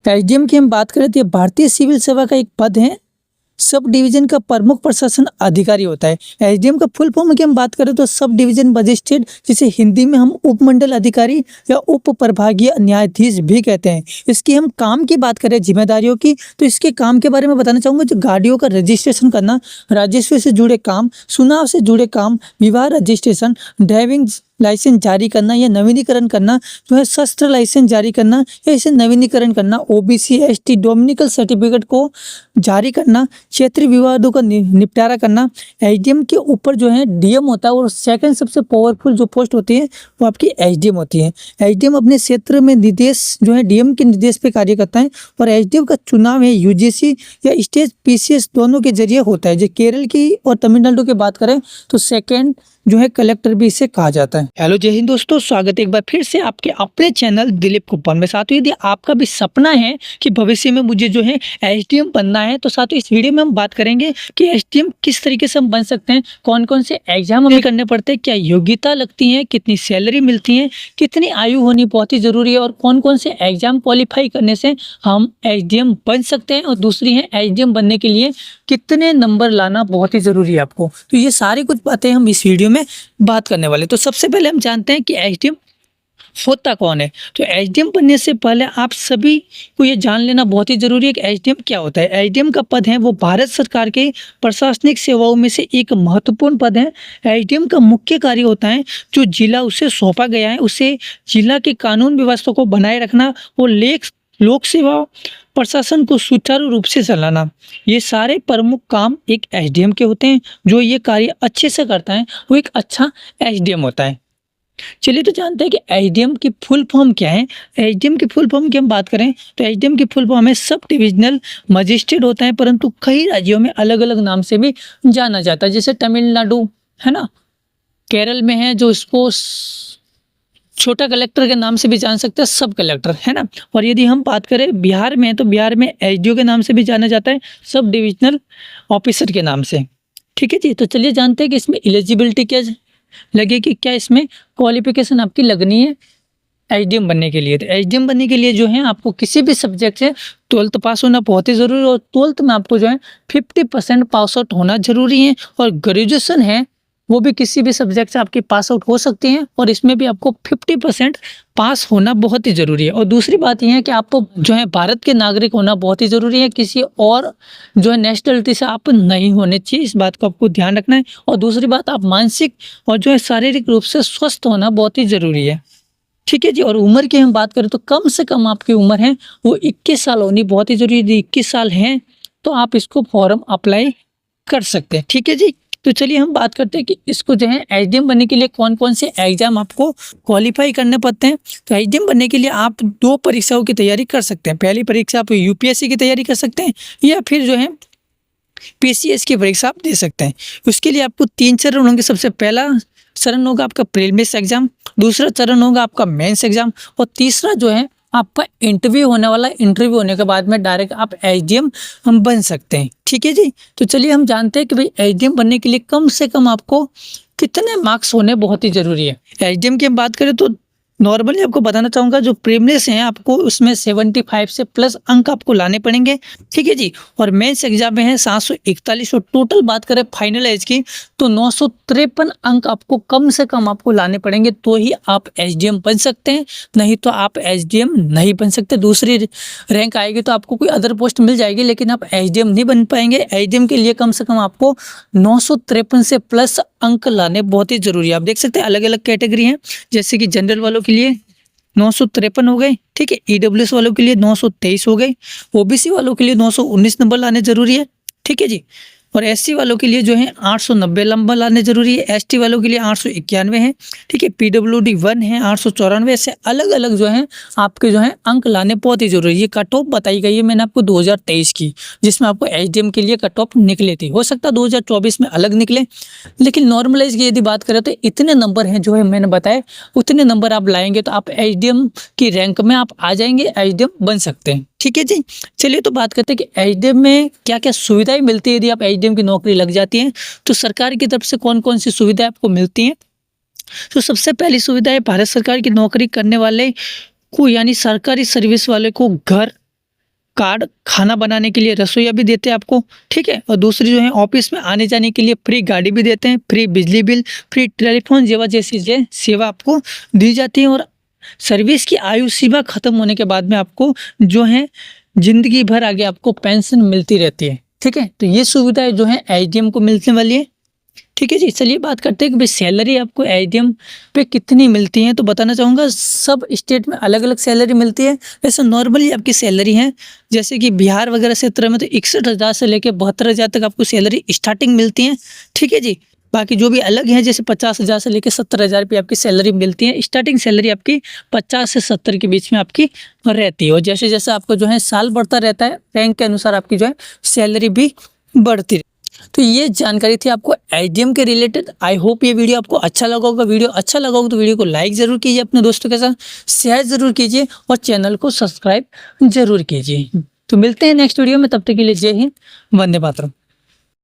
SDM की हम बात करें तो ये भारतीय सिविल सेवा का एक पद है। सब डिवीजन का प्रमुख प्रशासन अधिकारी होता है। एसडीएम का फुल फॉर्म की हम बात करें तो सब डिवीजन मजिस्ट्रेट, जिसे हिंदी में हम उपमंडल अधिकारी या उप प्रभागीय न्यायाधीश भी कहते हैं। इसकी हम काम की बात करें, जिम्मेदारियों की, तो इसके काम के बारे में बताना चाहूंगा। जो गाड़ियों का रजिस्ट्रेशन करना, राजस्व से जुड़े काम, चुनाव से जुड़े काम, विवाह रजिस्ट्रेशन, ड्राइविंग लाइसेंस जारी करना या नवीनीकरण करना, जो है शस्त्र लाइसेंस जारी करना या इसे नवीनीकरण करना, ओबीसी एसटी डोमिनिकल सर्टिफिकेट को जारी करना, क्षेत्रीय विवादों का निपटारा करना। एसडीएम के ऊपर जो है डीएम होता है और सेकंड सबसे पावरफुल जो पोस्ट होती है वो आपकी एसडीएम होती है। एसडीएम अपने क्षेत्र में निर्देश जो है डीएम के निर्देश पे कार्य करता है और एसडीएम का चुनाव है यूजीसी या स्टेट पीसीएस दोनों के जरिए होता है। जो केरल की और तमिलनाडु की बात करें तो सेकेंड जो है कलेक्टर भी इसे कहा जाता है। हेलो जय हिंद दोस्तों, स्वागत है एक बार फिर से आपके अपने चैनल दिलीप कुप्पन में। साथियों, यदि आपका भी सपना है कि भविष्य में मुझे जो है एसडीएम बनना है, तो साथियों इस वीडियो में हम बात करेंगे कि एसडीएम किस तरीके से हम बन सकते हैं, कौन कौन से एग्जाम हमें करने पड़ते हैं, क्या योग्यता लगती है, कितनी सैलरी मिलती है, कितनी आयु होनी बहुत ही जरूरी है और कौन कौन से एग्जाम क्वालिफाई करने से हम एसडीएम बन सकते हैं, और दूसरी है एसडीएम बनने के लिए कितने नंबर लाना बहुत ही जरूरी है आपको। तो ये सारी कुछ बातें हम इस वीडियो में बात करने वाले। तो सबसे पहले हम जानते हैं कि एसडीएम होता कौन है। तो एसडीएम बनने से पहले आप सभी को ये जान लेना बहुत ही जरूरी है कि एसडीएम क्या होता है। एसडीएम का पद है वो भारत सरकार के प्रशासनिक सेवाओं में से एक महत्वपूर्ण पद है। एसडीएम का मुख्य कार्य होता है जो जिला उसे सौंपा गया है उसे जिला की कानून व्यवस्था को बनाए रखना और लोक सेवा प्रशासन को सुचारू रूप से चलाना। ये सारे प्रमुख काम एक एसडीएम के होते हैं। जो ये कार्य अच्छे से करता है वो एक अच्छा एसडीएम होता है। चलिए तो जानते हैं कि एसडीएम की फुल फॉर्म क्या है। एसडीएम की फुल फॉर्म की हम बात करें तो एसडीएम की फुल फॉर्म है सब डिविजनल मजिस्ट्रेट होता है, परंतु कई राज्यों में अलग अलग नाम से भी जाना जाता है। जैसे तमिलनाडु है ना, केरल में है जो इसको छोटा कलेक्टर के नाम से भी जान सकते हैं, सब कलेक्टर है ना। और यदि हम बात करें बिहार में, तो बिहार में एसडीओ के नाम से भी जाना जाता है, सब डिविजनल ऑफिसर के नाम से। ठीक है जी, तो चलिए जानते हैं कि इसमें एलिजिबिलिटी क्या लगेगी, क्या इसमें क्वालिफिकेशन आपकी लगनी है एसडीएम बनने के लिए। तो एसडीएम बनने के लिए जो है आपको किसी भी सब्जेक्ट से 12th पास होना बहुत ही जरूरी है और 12th में आपको जो है 50% पास आउट होना जरूरी है। और ग्रेजुएशन है वो भी किसी भी सब्जेक्ट से आपकी पास आउट हो सकती हैं और इसमें भी आपको 50% पास होना बहुत ही ज़रूरी है। और दूसरी बात यह है कि आपको जो है भारत के नागरिक होना बहुत ही ज़रूरी है, किसी और जो है नेशनलिटी से आप नहीं होने चाहिए, इस बात को आपको ध्यान रखना है। और दूसरी बात, आप मानसिक और जो है शारीरिक रूप से स्वस्थ होना बहुत ही ज़रूरी है। ठीक है जी। और उम्र की हम बात करें तो कम से कम आपकी उम्र है वो 21 साल होनी बहुत ही जरूरी है। 21 साल है तो आप इसको फॉर्म अप्लाई कर सकते हैं। ठीक है जी। तो चलिए हम बात करते हैं कि इसको जो है एसडीएम बनने के लिए कौन कौन से एग्जाम आपको क्वालिफाई करने पड़ते हैं। तो एसडीएम बनने के लिए आप 2 परीक्षाओं की तैयारी कर सकते हैं। पहली परीक्षा आप यूपीएससी की तैयारी कर सकते हैं या फिर जो है पीसीएस की परीक्षा आप दे सकते हैं। उसके लिए आपको 3 चरण होंगे। सबसे पहला चरण होगा आपका प्रीलिम्स एग्जाम, दूसरा चरण होगा आपका मेंस एग्जाम और तीसरा जो है आपका इंटरव्यू होने वाला। इंटरव्यू होने के बाद में डायरेक्ट आप एसडीएम हम बन सकते हैं। ठीक है जी। तो चलिए हम जानते हैं कि भाई एसडीएम बनने के लिए कम से कम आपको कितने मार्क्स होने बहुत ही जरूरी है। एसडीएम की हम बात करें तो नॉर्मली आपको बताना चाहूँगा जो प्रीलिम्स हैं आपको उसमें 75 से प्लस अंक आपको लाने पड़ेंगे। ठीक है जी। और मेंस एग्जाम में है 741 और टोटल बात करें फाइनल एज की तो 953 अंक आपको कम से कम आपको लाने पड़ेंगे, तो ही आप एसडीएम बन सकते हैं, नहीं तो आप एसडीएम नहीं बन सकते। दूसरी रैंक आएगी तो आपको कोई अदर पोस्ट मिल जाएगी लेकिन आप एसडीएम नहीं बन पाएंगे। एसडीएम के लिए कम से कम आपको 953 से प्लस अंक लाने बहुत ही जरूरी है। आप देख सकते हैं अलग अलग कैटेगरी हैं, जैसे कि जनरल वालों के लिए 953 हो गए। ठीक है। ईडब्ल्यूएस वालों के लिए 923 हो गए। ओबीसी वालों के लिए 919 नंबर लाने जरूरी है। ठीक है जी। और एससी वालों के लिए जो है 890 नंबर लाने जरूरी है। एसटी वालों के लिए 891 है। ठीक है। पीडब्ल्यूडी 1 है 894। ऐसे अलग अलग जो है आपके जो है अंक लाने बहुत ही जरूरी है। ये कट ऑफ बताई गई है मैंने आपको 2023 की, जिसमें आपको एसडीएम के लिए कट ऑफ निकले थे। हो सकता है 2024 में अलग निकले, लेकिन नॉर्मलाइज की यदि बात करें तो इतने नंबर हैं जो है मैंने बताया, उतने नंबर आप लाएंगे तो आप एसडीएम की रैंक में आप आ जाएंगे, एसडीएम बन सकते हैं। ठीक है जी। चलिए तो बात करते हैं कि एसडीएम में क्या क्या सुविधाएं मिलती है। यदि आप एसडीएम की नौकरी लग जाती है तो सरकार की तरफ से कौन कौन सी सुविधाएं आपको मिलती हैं। तो सबसे पहली सुविधा है भारत सरकार की नौकरी करने वाले को यानी सरकारी सर्विस वाले को घर कार्ड खाना बनाने के लिए रसोईया भी देते हैं आपको, ठीक है। और दूसरी जो है ऑफिस में आने जाने के लिए फ्री गाड़ी भी देते हैं, फ्री बिजली बिल, फ्री टेलीफोन जैसी सेवा आपको दी जाती है। और सर्विस की आयु सीमा खत्म होने के बाद में आपको जो है जिंदगी भर आगे आपको पेंशन मिलती रहती है, ठीक है। तो ये सुविधाएं जो है एचडीएम को मिलने वाली है, ठीक है जी। चलिए बात करते हैं कि भाई सैलरी आपको एचडीएम पे कितनी मिलती है। तो बताना चाहूँगा सब स्टेट में अलग अलग सैलरी मिलती है। वैसे नॉर्मली आपकी सैलरी है, जैसे कि बिहार वगैरह क्षेत्र में तो 61,000 से लेकर 72,000 तक आपको सैलरी स्टार्टिंग मिलती है, ठीक है जी। बाकी जो भी अलग है जैसे 50,000 से लेकर 70,000 रुपये आपकी सैलरी मिलती है। स्टार्टिंग सैलरी आपकी 50 से 70 के बीच में आपकी रहती है। और जैसे जैसे आपको जो है साल बढ़ता रहता है, रैंक के अनुसार आपकी जो है सैलरी भी बढ़ती है। तो ये जानकारी थी आपको एचडीएम के रिलेटेड। आई होप ये वीडियो आपको अच्छा लगा होगा। वीडियो अच्छा लगा होगा तो वीडियो को लाइक ज़रूर कीजिए, अपने दोस्तों के साथ शेयर ज़रूर कीजिए और चैनल को सब्सक्राइब ज़रूर कीजिए। तो मिलते हैं नेक्स्ट वीडियो में, तब तक के लिए जय हिंद, वंदे मातरम।